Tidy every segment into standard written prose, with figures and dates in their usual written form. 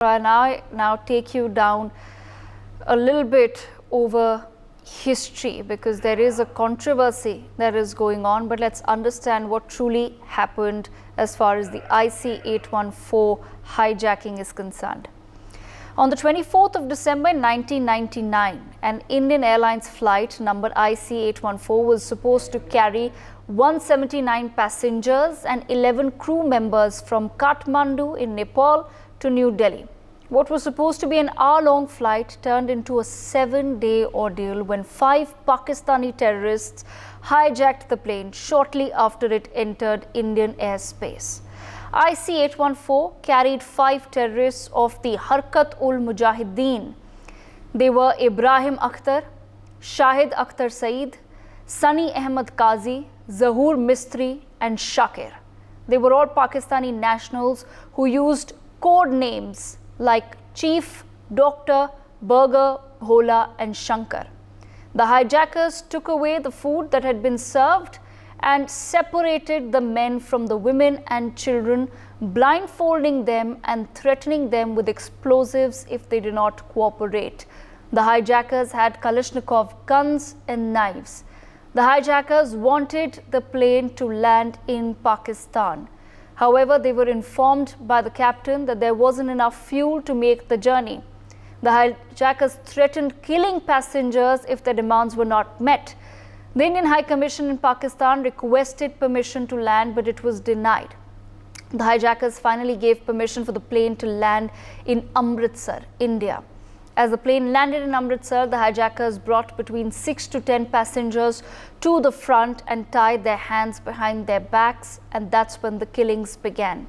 I now take you down a little bit over history, because there is a controversy that is going on, but let's understand what truly happened as far as the IC-814 hijacking is concerned. On the 24th of December 1999, an Indian Airlines flight number IC-814 was supposed to carry 179 passengers and 11 crew members from Kathmandu in Nepal to New Delhi. What was supposed to be an hour-long flight turned into a 7-day ordeal when 5 Pakistani terrorists hijacked the plane shortly after it entered Indian airspace. IC-814 carried 5 terrorists of the Harkat-ul-Mujahideen. They were Ibrahim Akhtar, Shahid Akhtar Saeed, Sunny Ahmed Qazi, Zahoor Mistri and Shakir. They were all Pakistani nationals who used code names like Chief, Doctor, Burger, Bhola and Shankar. The hijackers took away the food that had been served and separated the men from the women and children, blindfolding them and threatening them with explosives if they did not cooperate. The hijackers had Kalashnikov guns and knives. The hijackers wanted the plane to land in Pakistan. However, they were informed by the captain that there wasn't enough fuel to make the journey. The hijackers threatened killing passengers if their demands were not met. The Indian High Commission in Pakistan requested permission to land, but it was denied. The hijackers finally gave permission for the plane to land in Amritsar, India. As the plane landed in Amritsar, the hijackers brought between 6 to 10 passengers to the front and tied their hands behind their backs, and that's when the killings began.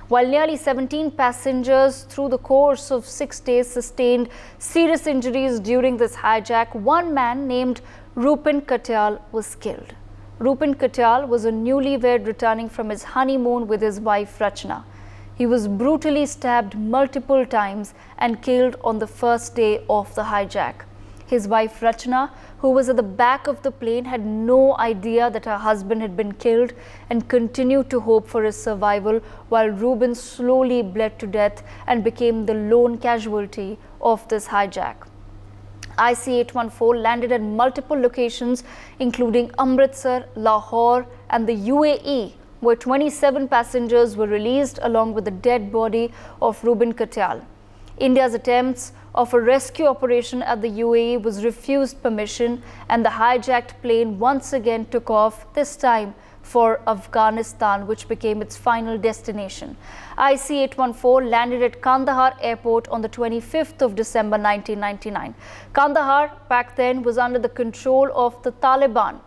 While nearly 17 passengers through the course of 6 days sustained serious injuries during this hijack, one man named Rupin Katyal was killed. Rupin Katyal was a newlywed returning from his honeymoon with his wife Rachna. He was brutally stabbed multiple times and killed on the first day of the hijack. His wife Rachna, who was at the back of the plane, had no idea that her husband had been killed and continued to hope for his survival, while Reuben slowly bled to death and became the lone casualty of this hijack. IC-814 landed at multiple locations including Amritsar, Lahore and the UAE, where 27 passengers were released along with the dead body of Reuben Katyal. India's attempts of a rescue operation at the UAE was refused permission, and the hijacked plane once again took off, this time for Afghanistan, which became its final destination. IC-814 landed at Kandahar airport on the 25th of December 1999. Kandahar back then was under the control of the Taliban.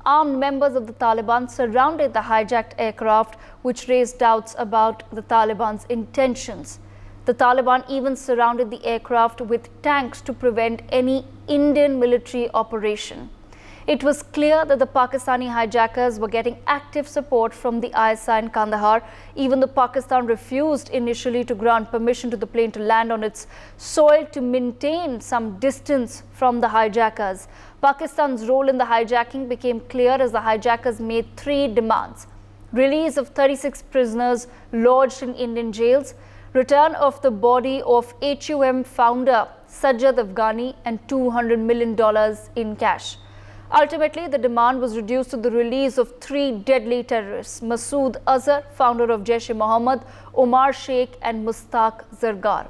Armed members of the Taliban surrounded the hijacked aircraft, which raised doubts about the Taliban's intentions. The Taliban even surrounded the aircraft with tanks to prevent any Indian military operation. It was clear that the Pakistani hijackers were getting active support from the ISI in Kandahar, even though Pakistan refused initially to grant permission to the plane to land on its soil to maintain some distance from the hijackers. Pakistan's role in the hijacking became clear as the hijackers made 3 demands: release of 36 prisoners lodged in Indian jails, return of the body of HUM founder Sajjad Afghani, and $200 million in cash. Ultimately, the demand was reduced to the release of 3 deadly terrorists: Masood Azhar, founder of Jaish-e-Mohammed, Omar Sheikh and Mustaq Zargar.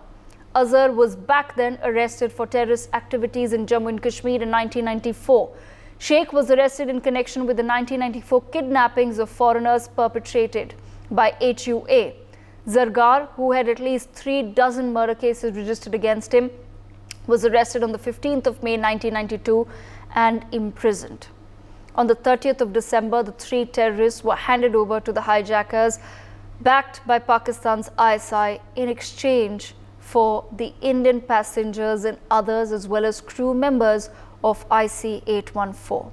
Azhar was back then arrested for terrorist activities in Jammu and Kashmir in 1994. Sheikh was arrested in connection with the 1994 kidnappings of foreigners perpetrated by HUA. Zargar, who had at least 3 dozen murder cases registered against him, was arrested on the 15th of May 1992 and imprisoned. On the 30th of December, the 3 terrorists were handed over to the hijackers, backed by Pakistan's ISI, in exchange for the Indian passengers and others, as well as crew members of IC-814.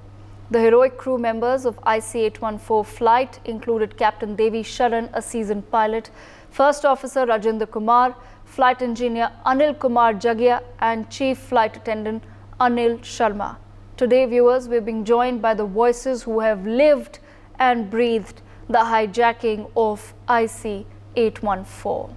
The heroic crew members of IC-814 flight included Captain Devi Sharan, a seasoned pilot, First Officer Rajendra Kumar, Flight Engineer Anil Kumar Jagia and Chief Flight Attendant Anil Sharma. Today, viewers, we're being joined by the voices who have lived and breathed the hijacking of IC-814.